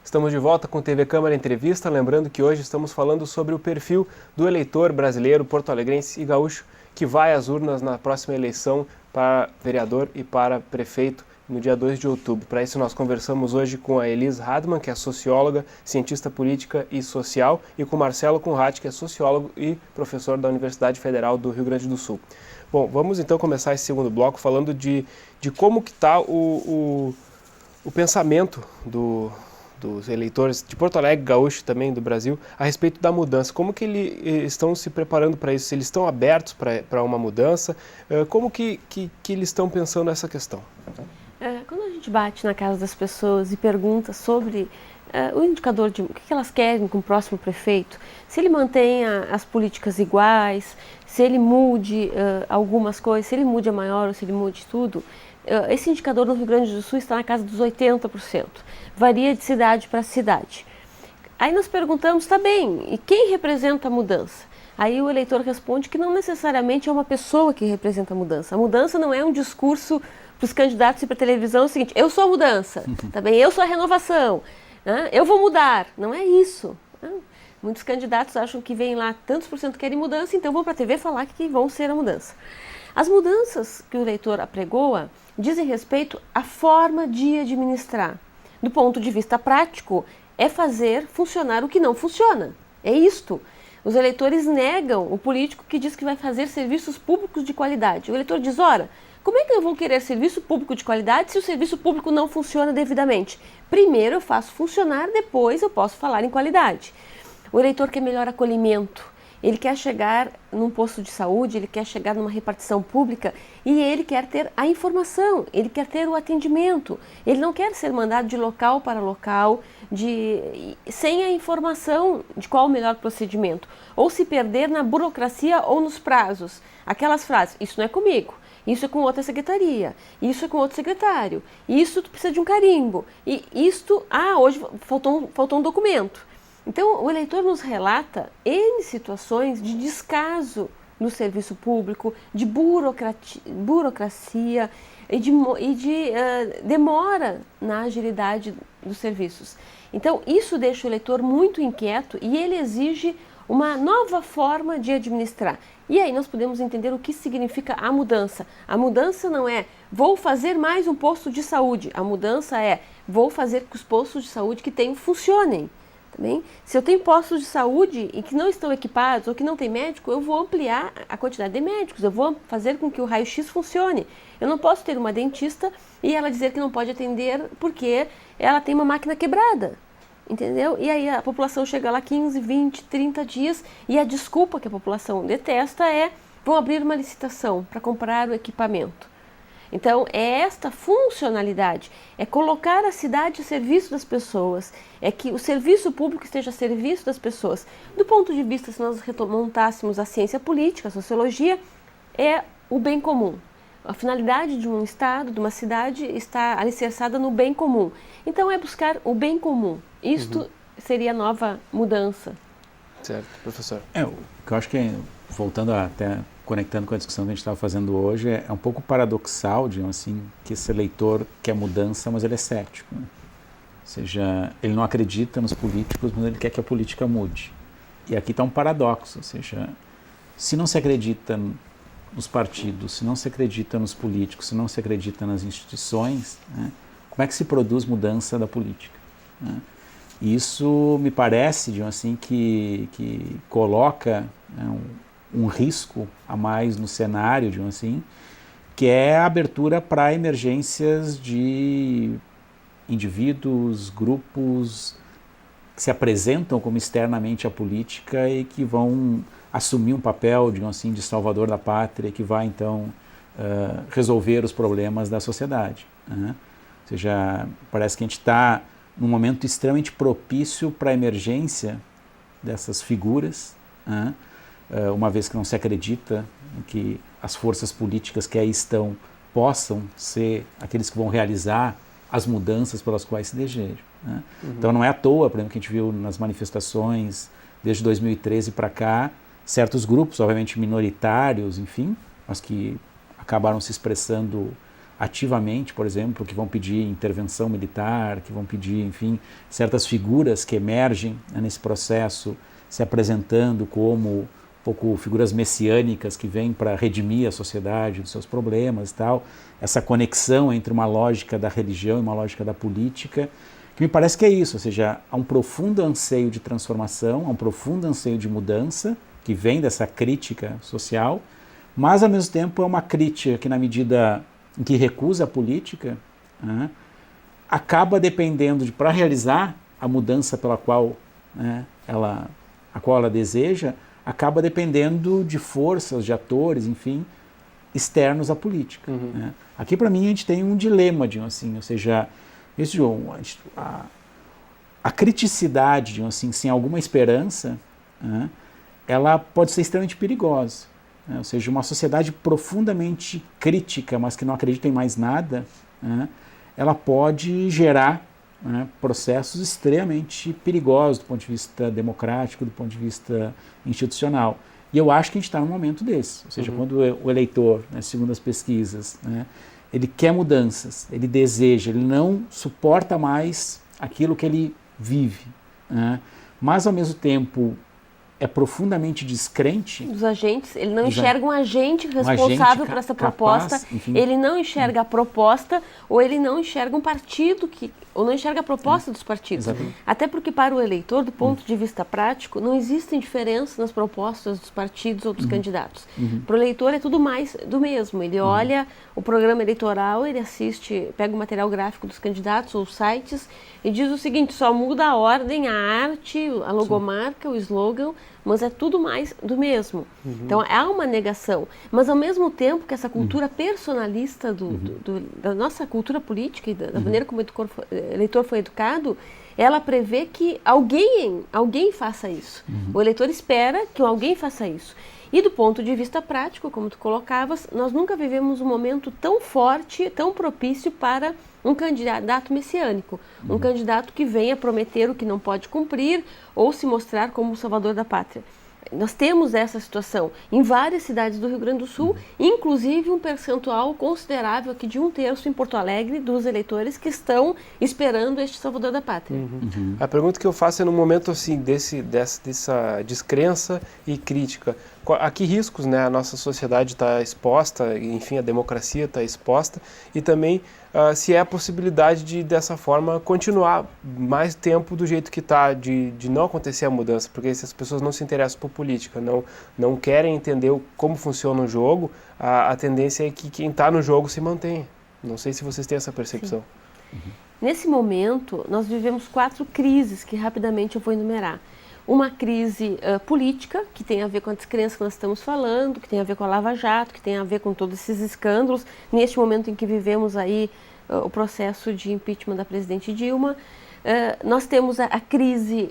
Estamos de volta com TV Câmara Entrevista, lembrando que hoje estamos falando sobre o perfil do eleitor brasileiro, porto-alegrense e gaúcho que vai às urnas na próxima eleição para vereador e para prefeito no dia 2 de outubro. Para isso nós conversamos hoje com a Elis Radman, que é socióloga, cientista política e social, e com Marcelo Conrad, que é sociólogo e professor da Universidade Federal do Rio Grande do Sul. Bom, vamos então começar esse segundo bloco falando de como que está o pensamento dos eleitores de Porto Alegre, gaúcho também do Brasil, a respeito da mudança. Como que eles estão se preparando para isso? Eles estão abertos para uma mudança? Como que eles estão pensando nessa questão? Quando a gente bate na casa das pessoas e pergunta sobre o indicador de o que elas querem com o próximo prefeito, se ele mantenha as políticas iguais, se ele mude algumas coisas, se ele mude a maior ou se ele mude tudo, esse indicador no Rio Grande do Sul está na casa dos 80%. Varia de cidade para cidade. Aí nós perguntamos, tá bem, e quem representa a mudança? Aí o eleitor responde que não necessariamente é uma pessoa que representa a mudança. A mudança não é um discurso para os candidatos e para a televisão, é o seguinte, eu sou a mudança, tá bem? Eu sou a renovação, eu vou mudar. Não é isso. Muitos candidatos acham que vem lá, tantos por cento querem mudança, então vão para a TV falar que vão ser a mudança. As mudanças que o eleitor apregoa dizem respeito à forma de administrar. Do ponto de vista prático, é fazer funcionar o que não funciona. É isto. Os eleitores negam o político que diz que vai fazer serviços públicos de qualidade. O eleitor diz, ora, como é que eu vou querer serviço público de qualidade se o serviço público não funciona devidamente? Primeiro eu faço funcionar, depois eu posso falar em qualidade. O eleitor quer melhor acolhimento. Ele quer chegar num posto de saúde, ele quer chegar numa repartição pública e ele quer ter a informação, ele quer ter o atendimento. Ele não quer ser mandado de local para local, sem a informação de qual o melhor procedimento. Ou se perder na burocracia ou nos prazos. Aquelas frases, isso não é comigo, isso é com outra secretaria, isso é com outro secretário, isso tu precisa de um carimbo, e isto, hoje faltou um documento. Então, o eleitor nos relata N situações de descaso no serviço público, de burocracia e de demora na agilidade dos serviços. Então, isso deixa o eleitor muito inquieto e ele exige uma nova forma de administrar. E aí nós podemos entender o que significa a mudança. A mudança não é vou fazer mais um posto de saúde. A mudança é vou fazer que os postos de saúde que tenho funcionem. Também, se eu tenho postos de saúde e que não estão equipados ou que não tem médico, eu vou ampliar a quantidade de médicos, eu vou fazer com que o raio-x funcione. Eu não posso ter uma dentista e ela dizer que não pode atender porque ela tem uma máquina quebrada, entendeu? E aí a população chega lá 15, 20, 30 dias e a desculpa que a população detesta é vão abrir uma licitação para comprar o equipamento. Então, é esta funcionalidade, é colocar a cidade a serviço das pessoas, é que o serviço público esteja a serviço das pessoas. Do ponto de vista, se nós remontássemos a ciência política, a sociologia, é o bem comum. A finalidade de um estado, de uma cidade, está alicerçada no bem comum. Então, é buscar o bem comum. Isto seria a nova mudança. Certo, professor. O que eu acho que, voltando até conectando com a discussão que a gente estava fazendo hoje, é um pouco paradoxal, digamos assim, que esse eleitor quer mudança, mas ele é cético. Né? Ou seja, ele não acredita nos políticos, mas ele quer que a política mude. E aqui está um paradoxo, ou seja, se não se acredita nos partidos, se não se acredita nos políticos, se não se acredita nas instituições, né, como é que se produz mudança da política? Né? E isso me parece, digamos assim, que coloca um risco a mais no cenário, digamos assim, que é a abertura para emergências de indivíduos, grupos que se apresentam como externamente à política e que vão assumir um papel, digamos assim, de salvador da pátria, que vai então resolver os problemas da sociedade. Né? Ou seja, parece que a gente está num momento extremamente propício para a emergência dessas figuras, né? Uma vez que não se acredita que as forças políticas que aí estão possam ser aqueles que vão realizar as mudanças pelas quais se desejam. Né? Então não é à toa, por exemplo, que a gente viu nas manifestações desde 2013 para cá, certos grupos, obviamente minoritários, enfim, mas que acabaram se expressando ativamente, por exemplo, que vão pedir intervenção militar, que vão pedir, enfim, certas figuras que emergem, né, nesse processo, se apresentando como um pouco figuras messiânicas que vêm para redimir a sociedade dos seus problemas e tal, essa conexão entre uma lógica da religião e uma lógica da política, que me parece que é isso, ou seja, há um profundo anseio de transformação, há um profundo anseio de mudança, que vem dessa crítica social, mas ao mesmo tempo é uma crítica que, na medida em que recusa a política, né, acaba dependendo de, para realizar a mudança pela qual, né, a qual ela deseja, acaba dependendo de forças, de atores, enfim, externos à política. Né. Aqui, para mim, a gente tem um dilema, assim, ou seja, a criticidade, assim, sem alguma esperança, né, ela pode ser extremamente perigosa. Ou seja, uma sociedade profundamente crítica, mas que não acredita em mais nada, né, ela pode gerar, né, processos extremamente perigosos do ponto de vista democrático, do ponto de vista institucional. E eu acho que a gente está num momento desse. Ou seja, quando o eleitor, né, segundo as pesquisas, né, ele quer mudanças, ele deseja, ele não suporta mais aquilo que ele vive, né, mas ao mesmo tempo é profundamente descrente. Os agentes, ele não enxerga um agente responsável por essa proposta, capaz, ele não enxerga a proposta, ou ele não enxerga um partido, ou não enxerga a proposta dos partidos. Exatamente. Até porque para o eleitor, do ponto de vista prático, não existem diferenças nas propostas dos partidos ou dos candidatos. Para o eleitor é tudo mais do mesmo. Ele olha o programa eleitoral, ele assiste, pega o material gráfico dos candidatos ou sites e diz o seguinte: só muda a ordem, a arte, a logomarca, o slogan, mas é tudo mais do mesmo. Então há uma negação, mas ao mesmo tempo que essa cultura personalista da nossa cultura política e da maneira como o eleitor foi educado, ela prevê que alguém faça isso. O eleitor espera que alguém faça isso. E do ponto de vista prático, como tu colocavas, nós nunca vivemos um momento tão forte, tão propício para um candidato messiânico, um candidato que venha prometer o que não pode cumprir ou se mostrar como o salvador da pátria. Nós temos essa situação em várias cidades do Rio Grande do Sul, inclusive um percentual considerável aqui de 1/3 em Porto Alegre dos eleitores que estão esperando este salvador da pátria. A pergunta que eu faço é no momento assim dessa descrença e crítica. A que riscos, né, a nossa sociedade está exposta, enfim, a democracia está exposta, e também se é a possibilidade de, dessa forma, continuar mais tempo do jeito que está, de não acontecer a mudança, porque se as pessoas não se interessam por política, não querem entender como funciona o jogo, a tendência é que quem está no jogo se mantenha. Não sei se vocês têm essa percepção. Nesse momento, nós vivemos 4 crises que rapidamente eu vou enumerar. Uma crise política, que tem a ver com a descrença que nós estamos falando, que tem a ver com a Lava Jato, que tem a ver com todos esses escândalos, neste momento em que vivemos aí o processo de impeachment da presidente Dilma. Nós temos a crise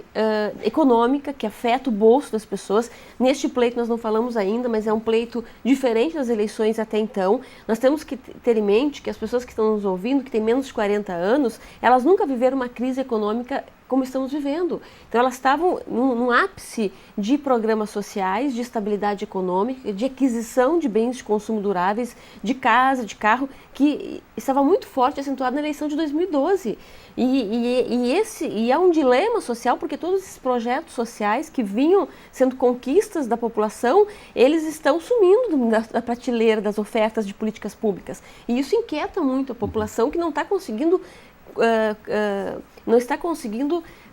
econômica, que afeta o bolso das pessoas. Neste pleito nós não falamos ainda, mas é um pleito diferente das eleições até então. Nós temos que ter em mente que as pessoas que estão nos ouvindo, que têm menos de 40 anos, elas nunca viveram uma crise econômica como estamos vivendo. Então elas estavam num ápice de programas sociais, de estabilidade econômica, de aquisição de bens de consumo duráveis, de casa, de carro, que estava muito forte, acentuado na eleição de 2012. E é um dilema social, porque todos esses projetos sociais que vinham sendo conquistas da população, eles estão sumindo da prateleira das ofertas de políticas públicas. E isso inquieta muito a população, que não está conseguindo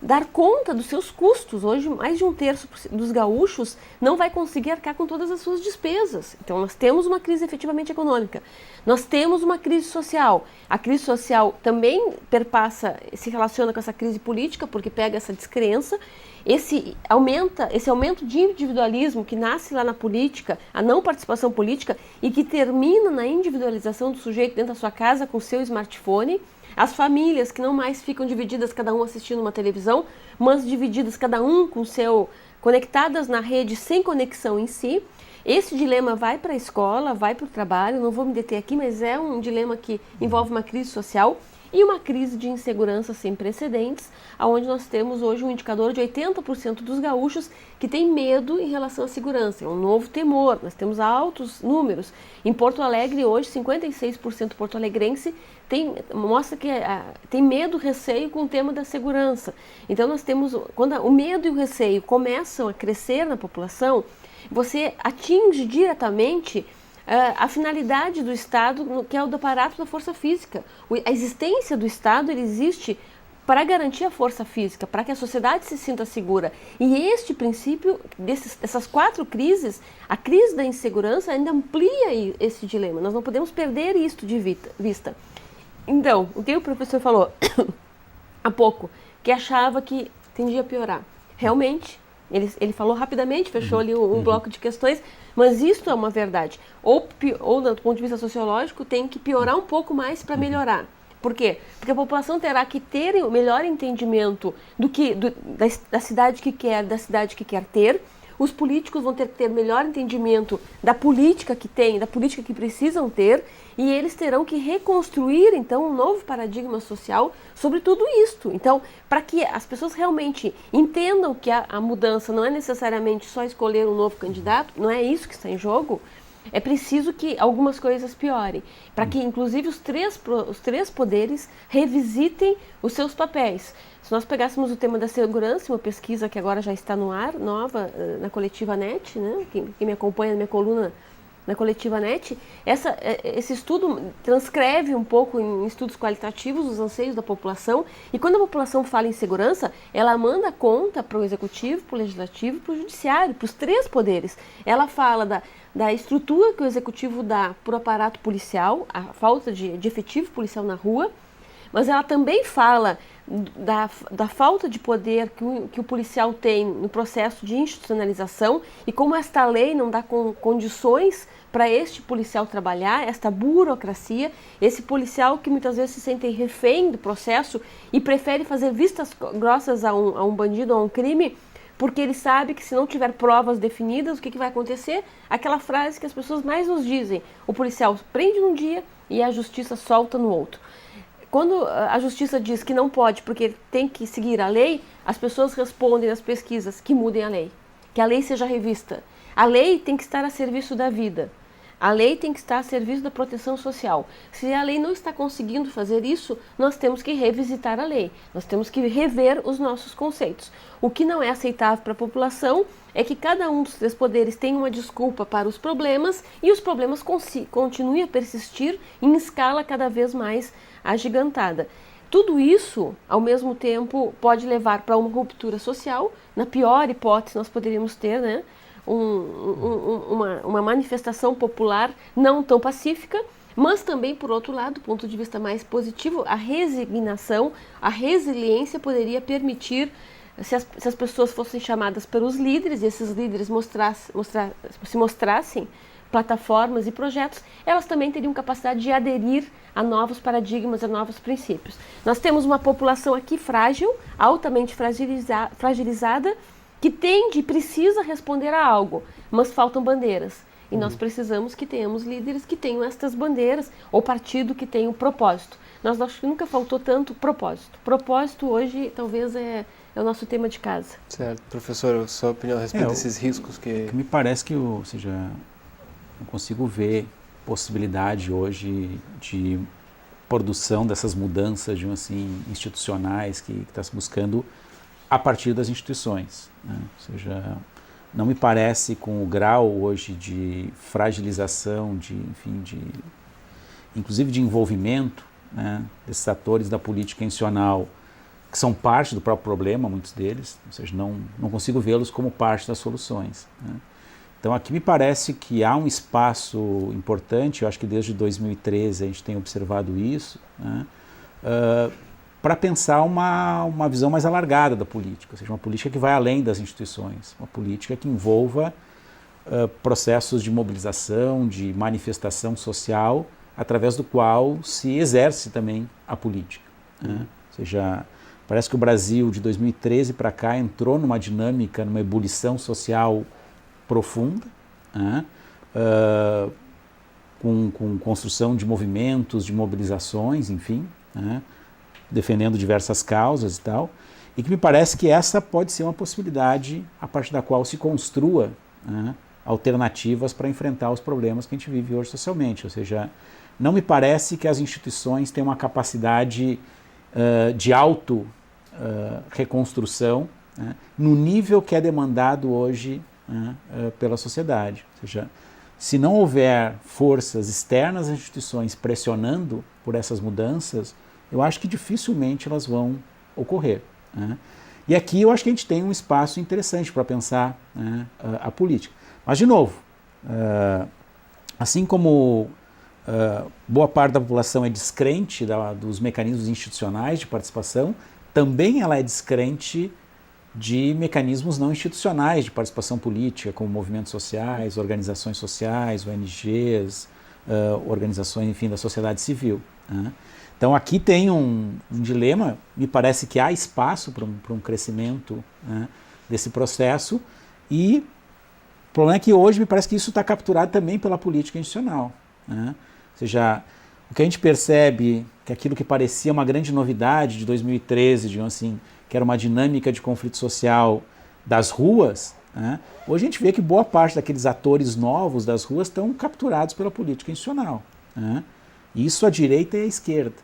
dar conta dos seus custos. Hoje, mais de 1/3 dos gaúchos não vai conseguir arcar com todas as suas despesas. Então, nós temos uma crise efetivamente econômica. Nós temos uma crise social. A crise social também se relaciona com essa crise política, porque pega essa descrença. Esse aumento de individualismo que nasce lá na política, a não participação política, e que termina na individualização do sujeito dentro da sua casa com o seu smartphone. As famílias que não mais ficam divididas, cada um assistindo uma televisão, mas divididas cada um com conectadas na rede sem conexão em si. Esse dilema vai para a escola, vai para o trabalho, não vou me deter aqui, mas é um dilema que envolve uma crise social. e uma crise de insegurança sem precedentes, onde nós temos hoje um indicador de 80% dos gaúchos que tem medo em relação à segurança. É um novo temor, nós temos altos números. Em Porto Alegre, hoje, 56% porto-alegrense mostra que tem medo, receio com o tema da segurança. Então nós temos, quando o medo e o receio começam a crescer na população, você atinge diretamente a finalidade do Estado, que é o do aparato da força física. A existência do Estado, ele existe para garantir a força física, para que a sociedade se sinta segura. E este princípio, dessas 4 crises, a crise da insegurança ainda amplia esse dilema. Nós não podemos perder isto de vista. Então, o que o professor falou há pouco, que achava que tendia a piorar. Realmente, ele falou rapidamente, fechou ali um bloco de questões, mas isso é uma verdade. Ou do ponto de vista sociológico, tem que piorar um pouco mais para melhorar. Por quê? Porque a população terá que ter o melhor entendimento da cidade que quer, da cidade que quer ter. Os políticos vão ter que ter melhor entendimento da política que tem, da política que precisam ter, e eles terão que reconstruir, então, um novo paradigma social sobre tudo isto. Então, para que as pessoas realmente entendam que a mudança não é necessariamente só escolher um novo candidato, não é isso que está em jogo, é preciso que algumas coisas piorem, para que, inclusive, os três poderes revisitem os seus papéis. Se nós pegássemos o tema da segurança, uma pesquisa que agora já está no ar, nova, na Coletiva Net, né? Quem me acompanha na minha coluna na Coletiva Net, esse estudo transcreve um pouco em estudos qualitativos os anseios da população, e quando a população fala em segurança, ela manda conta para o Executivo, para o Legislativo, para o Judiciário, para os 3 poderes. Ela fala da estrutura que o Executivo dá para o aparato policial, a falta de efetivo policial na rua, mas ela também fala da falta de poder que o policial tem no processo de institucionalização e como esta lei não dá condições para este policial trabalhar, esta burocracia, esse policial que muitas vezes se sente refém do processo e prefere fazer vistas grossas a um bandido, a um crime, porque ele sabe que se não tiver provas definidas, o que vai acontecer? Aquela frase que as pessoas mais nos dizem: o policial prende num dia e a justiça solta no outro. Quando a justiça diz que não pode porque tem que seguir a lei, as pessoas respondem nas pesquisas que mudem a lei, que a lei seja revista. A lei tem que estar a serviço da vida. A lei tem que estar a serviço da proteção social. Se a lei não está conseguindo fazer isso, nós temos que revisitar a lei. Nós temos que rever os nossos conceitos. O que não é aceitável para a população é que cada um dos 3 poderes tenha uma desculpa para os problemas e os problemas continuem a persistir em escala cada vez mais agigantada. Tudo isso, ao mesmo tempo, pode levar para uma ruptura social. Na pior hipótese, nós poderíamos ter, né, uma manifestação popular não tão pacífica, mas também, por outro lado, do ponto de vista mais positivo, a resignação, a resiliência poderia permitir, se as pessoas fossem chamadas pelos líderes, e esses líderes se mostrassem plataformas e projetos, elas também teriam capacidade de aderir a novos paradigmas, a novos princípios. Nós temos uma população aqui frágil, altamente fragilizada, que tende e precisa responder a algo, mas faltam bandeiras. E nós precisamos que tenhamos líderes que tenham estas bandeiras, ou partido que tenha um propósito. Nós acho que nunca faltou tanto propósito. Propósito hoje talvez é o nosso tema de casa. Certo. Professor, sua opinião a respeito desses riscos que... Me parece que, não consigo ver possibilidade hoje de produção dessas mudanças institucionais que está se buscando a partir das instituições, né? Ou seja, não me parece, com o grau hoje de fragilização, inclusive de envolvimento, né, desses atores da política institucional, que são parte do próprio problema, muitos deles, ou seja, não consigo vê-los como parte das soluções, né? Então aqui me parece que há um espaço importante, eu acho que desde 2013 a gente tem observado isso, né, para pensar uma visão mais alargada da política, ou seja, uma política que vai além das instituições, uma política que envolva processos de mobilização, de manifestação social, através do qual se exerce também a política, né? Ou seja, parece que o Brasil de 2013 para cá entrou numa dinâmica, numa ebulição social profunda, né? Com construção de movimentos, de mobilizações, enfim, né? defendendo diversas causas e tal, e que me parece que essa pode ser uma possibilidade a partir da qual se construa, né, alternativas para enfrentar os problemas que a gente vive hoje socialmente. Ou seja, não me parece que as instituições têm uma capacidade de auto-reconstrução, né, no nível que é demandado hoje, né, pela sociedade. Ou seja, se não houver forças externas às instituições pressionando por essas mudanças, eu acho que dificilmente elas vão ocorrer, né? E aqui eu acho que a gente tem um espaço interessante para pensar, né, a política. Mas, de novo, assim como boa parte da população é descrente dos mecanismos institucionais de participação, também ela é descrente de mecanismos não institucionais de participação política, como movimentos sociais, organizações sociais, ONGs, organizações, enfim, da sociedade civil, né? Então aqui tem um dilema, me parece que há espaço para um crescimento, né, desse processo, e o problema é que hoje me parece que isso está capturado também pela política institucional, né? Ou seja, o que a gente percebe que aquilo que parecia uma grande novidade de 2013, digamos assim, que era uma dinâmica de conflito social das ruas, né, hoje a gente vê que boa parte daqueles atores novos das ruas estão capturados pela política institucional, né? Isso à direita e à esquerda,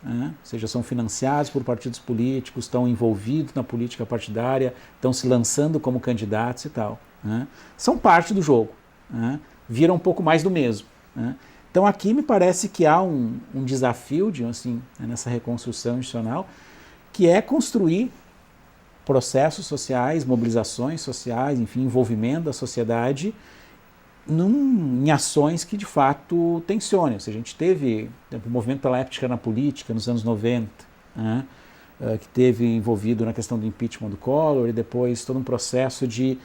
né? Ou seja, são financiados por partidos políticos, estão envolvidos na política partidária, estão se lançando como candidatos e tal, né? São parte do jogo, né? Viram um pouco mais do mesmo, né? Então aqui me parece que há um desafio, digamos assim, né, nessa reconstrução institucional, que é construir processos sociais, mobilizações sociais, enfim, envolvimento da sociedade em ações que de fato tensionem. Ou seja, a gente teve o movimento pela ética na política nos anos 90, né, que teve envolvido na questão do impeachment do Collor, e depois todo um processo de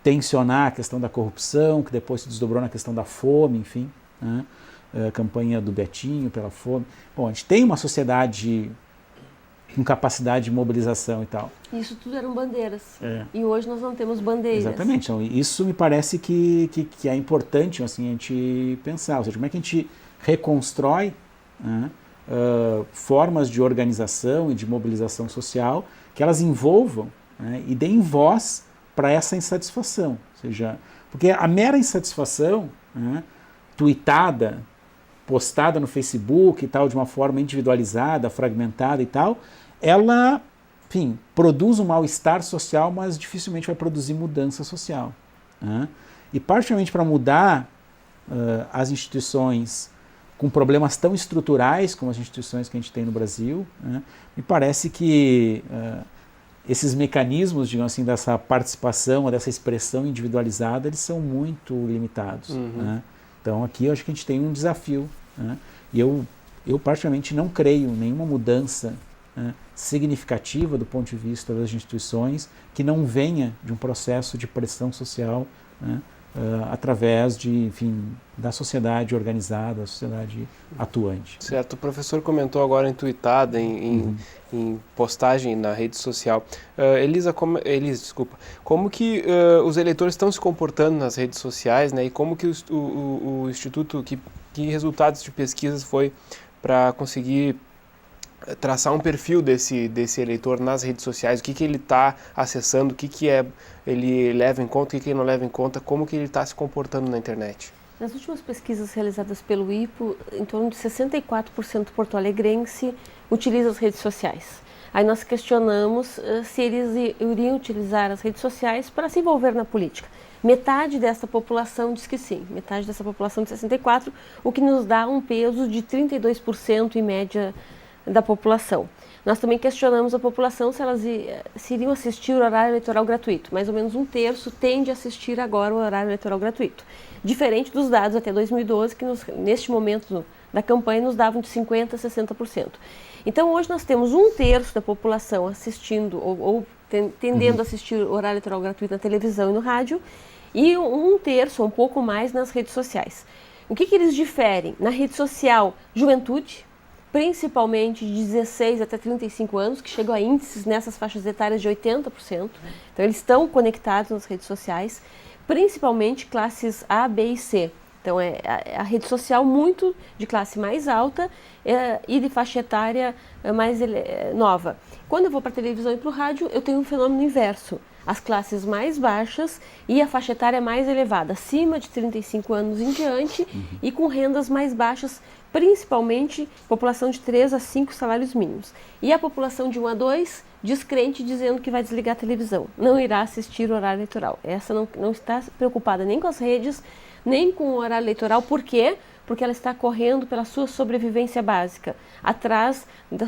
tensionar a questão da corrupção, que depois se desdobrou na questão da fome, enfim, né, a campanha do Betinho pela fome. Bom, a gente tem uma sociedade com capacidade de mobilização e tal. Isso tudo eram bandeiras. E hoje nós não temos bandeiras. Exatamente. Então, isso me parece que é importante, assim, a gente pensar. Ou seja, como é que a gente reconstrói, né, formas de organização e de mobilização social que elas envolvam, né, e deem voz para essa insatisfação. Ou seja, porque a mera insatisfação, né, tweetada, postada no Facebook e tal, de uma forma individualizada, fragmentada e tal, ela, enfim, produz um mal-estar social, mas dificilmente vai produzir mudança social, né? E particularmente para mudar as instituições com problemas tão estruturais como as instituições que a gente tem no Brasil, né, me parece que esses mecanismos, digamos assim, dessa participação, dessa expressão individualizada, eles são muito limitados, né? Então aqui eu acho que a gente tem um desafio, né? E eu particularmente não creio em nenhuma mudança, né, significativa do ponto de vista das instituições que não venha de um processo de pressão social, né, através de, enfim, da sociedade organizada, da sociedade atuante. Certo. O professor comentou agora em tweetada, em postagem na rede social. Elisa, como que os eleitores estão se comportando nas redes sociais, né, e como que o Instituto, que resultados de pesquisas foi para conseguir traçar um perfil desse eleitor nas redes sociais, o que ele está acessando, o que ele leva em conta, o que ele não leva em conta, como que ele está se comportando na internet. Nas últimas pesquisas realizadas pelo IPO, em torno de 64% porto-alegrense utiliza as redes sociais. Aí nós questionamos se eles iriam utilizar as redes sociais para se envolver na política. Metade dessa população diz que sim, metade dessa população de 64%, o que nos dá um peso de 32% em média da população. Nós também questionamos a população se elas iriam assistir o horário eleitoral gratuito. Mais ou menos um terço tende a assistir agora o horário eleitoral gratuito. Diferente dos dados até 2012, que neste momento da campanha nos davam de 50% a 60%. Então hoje nós temos um terço da população assistindo ou tendendo a assistir o horário eleitoral gratuito na televisão e no rádio, e um terço, um pouco mais, nas redes sociais. O que eles diferem? Na rede social, juventude, principalmente de 16 até 35 anos, que chegam a índices nessas faixas etárias de 80%. Então, eles estão conectados nas redes sociais, principalmente classes A, B e C. Então, é a rede social muito de classe mais alta e de faixa etária mais nova. Quando eu vou para a televisão e para o rádio, eu tenho um fenômeno inverso. As classes mais baixas e a faixa etária mais elevada, acima de 35 anos em diante, e com rendas mais baixas, principalmente população de 3 a 5 salários mínimos. E a população de 1 a 2, descrente, dizendo que vai desligar a televisão, não irá assistir o horário eleitoral. Essa não está preocupada nem com as redes, nem com o horário eleitoral. Por quê? Porque ela está correndo pela sua sobrevivência básica, atrás da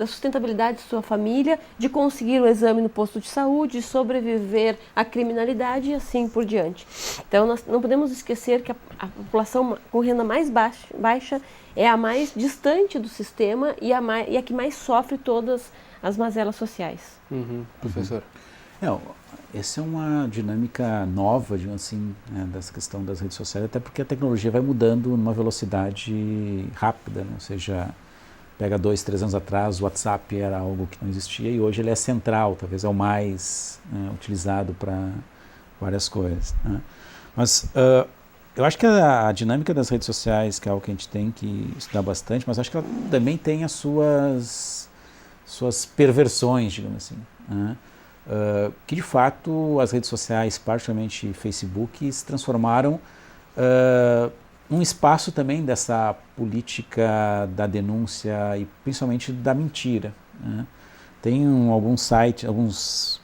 sustentabilidade de sua família, de conseguir o exame no posto de saúde, de sobreviver à criminalidade e assim por diante. Então, nós não podemos esquecer que a população com renda mais baixa é a mais distante do sistema e a que mais sofre todas as mazelas sociais. Professor? Essa é uma dinâmica nova, digamos assim, dessa questão das redes sociais, até porque a tecnologia vai mudando numa velocidade rápida, né? Ou seja, pega 2, 3 anos atrás, o WhatsApp era algo que não existia e hoje ele é central, talvez é o mais utilizado para várias coisas, né? Mas eu acho que a dinâmica das redes sociais, que é algo que a gente tem que estudar bastante, mas acho que ela também tem as suas perversões, digamos assim, né? Que de fato as redes sociais, particularmente Facebook, se transformaram num espaço também dessa política da denúncia e principalmente da mentira, né? Tem alguns sites, alguns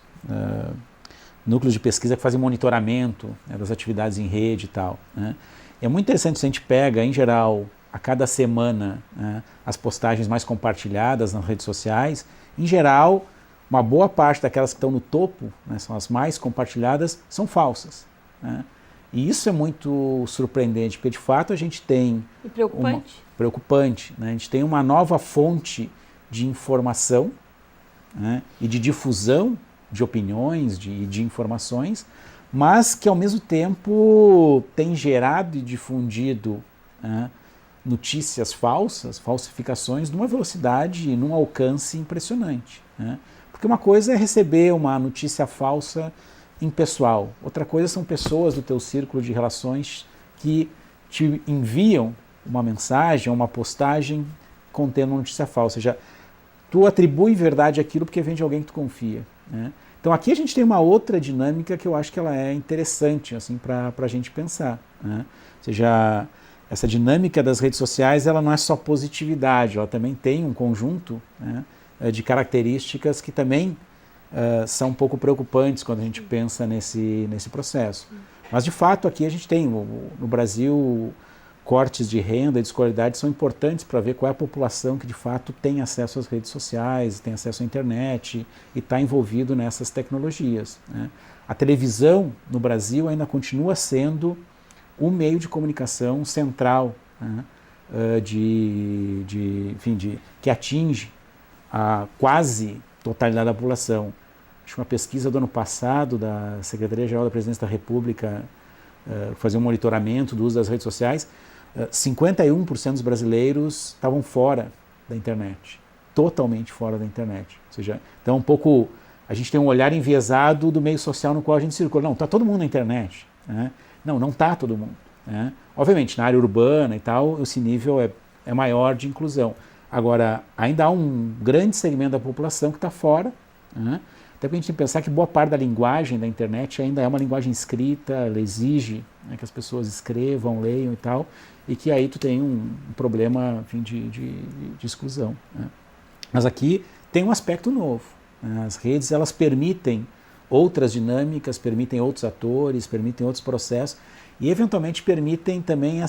núcleos de pesquisa que fazem monitoramento, né, das atividades em rede e tal, né? E é muito interessante se a gente pega, em geral, a cada semana, né, as postagens mais compartilhadas nas redes sociais, em geral, uma boa parte daquelas que estão no topo, né, são as mais compartilhadas, são falsas, né? E isso é muito surpreendente, porque de fato a gente tem... E preocupante. Preocupante, né? A gente tem uma nova fonte de informação, né, e de difusão de opiniões, de informações, mas que ao mesmo tempo tem gerado e difundido, né, notícias falsas, falsificações, numa velocidade e num alcance impressionante, né? Porque uma coisa é receber uma notícia falsa impessoal, outra coisa são pessoas do teu círculo de relações que te enviam uma mensagem, uma postagem contendo uma notícia falsa, ou seja, tu atribui verdade àquilo porque vem de alguém que tu confia, né? Então aqui a gente tem uma outra dinâmica que eu acho que ela é interessante assim, para a gente pensar, né? Ou seja, essa dinâmica das redes sociais ela não é só positividade, ela também tem um conjunto, né, de características que também são um pouco preocupantes quando a gente pensa nesse processo. Mas de fato aqui a gente tem no Brasil cortes de renda e de escolaridade são importantes para ver qual é a população que de fato tem acesso às redes sociais, tem acesso à internet e está envolvido nessas tecnologias, né? A televisão no Brasil ainda continua sendo o meio de comunicação central, né, que atinge a quase totalidade da população. Acho que uma pesquisa do ano passado da Secretaria-Geral da Presidência da República fazer um monitoramento do uso das redes sociais, 51% dos brasileiros estavam fora da internet, totalmente fora da internet. Ou seja, então um pouco a gente tem um olhar enviesado do meio social no qual a gente circula. Não, está todo mundo na internet, né? Não está todo mundo, né? Obviamente, na área urbana e tal, esse nível é maior de inclusão. Agora, ainda há um grande segmento da população que está fora, né? Até porque a gente tem que pensar que boa parte da linguagem da internet ainda é uma linguagem escrita, ela exige, né, que as pessoas escrevam, leiam e tal, e que aí tu tem um problema, enfim, de exclusão, né? Mas aqui tem um aspecto novo, né? As redes, elas permitem outras dinâmicas, permitem outros atores, permitem outros processos e eventualmente permitem também por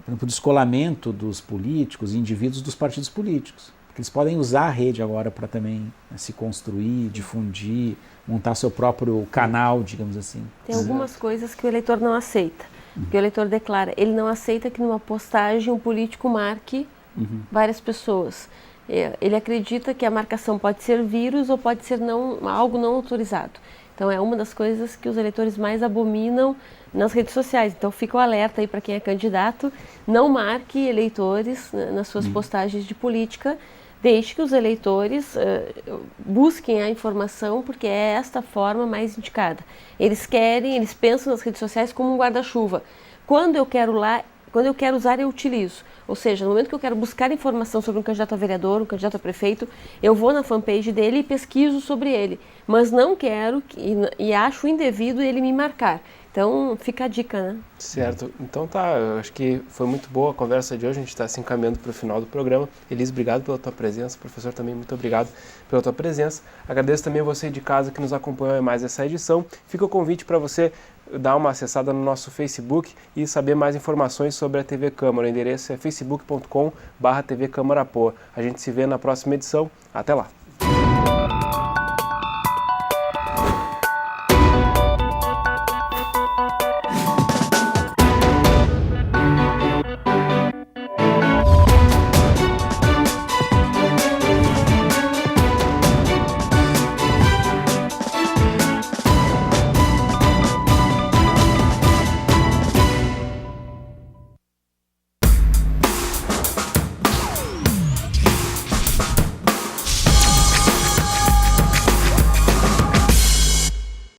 exemplo, o descolamento dos políticos e indivíduos dos partidos políticos. Porque eles podem usar a rede agora para também, né, se construir, difundir, montar seu próprio canal, digamos assim. Tem algumas coisas que o eleitor não aceita. Porque o eleitor declara, ele não aceita que numa postagem um político marque várias pessoas. Ele acredita que a marcação pode ser vírus ou pode ser algo não autorizado. Então é uma das coisas que os eleitores mais abominam nas redes sociais. Então fica o alerta aí para quem é candidato, não marque eleitores nas suas postagens de política, Deixe que os eleitores busquem a informação, porque é esta forma mais indicada. Eles pensam nas redes sociais como um guarda-chuva. Quando eu quero usar, eu utilizo. Ou seja, no momento que eu quero buscar informação sobre um candidato a vereador, um candidato a prefeito, eu vou na fanpage dele e pesquiso sobre ele. Mas não quero e acho indevido ele me marcar. Então, fica a dica, né? Certo. Então tá, eu acho que foi muito boa a conversa de hoje, a gente está se encaminhando para o final do programa. Elis, obrigado pela tua presença. Professor, também muito obrigado pela tua presença. Agradeço também a você de casa que nos acompanhou em mais essa edição. Fica o convite para você dar uma acessada no nosso Facebook e saber mais informações sobre a TV Câmara. O endereço é facebook.com/TV Câmara Poa. A gente se vê na próxima edição. Até lá!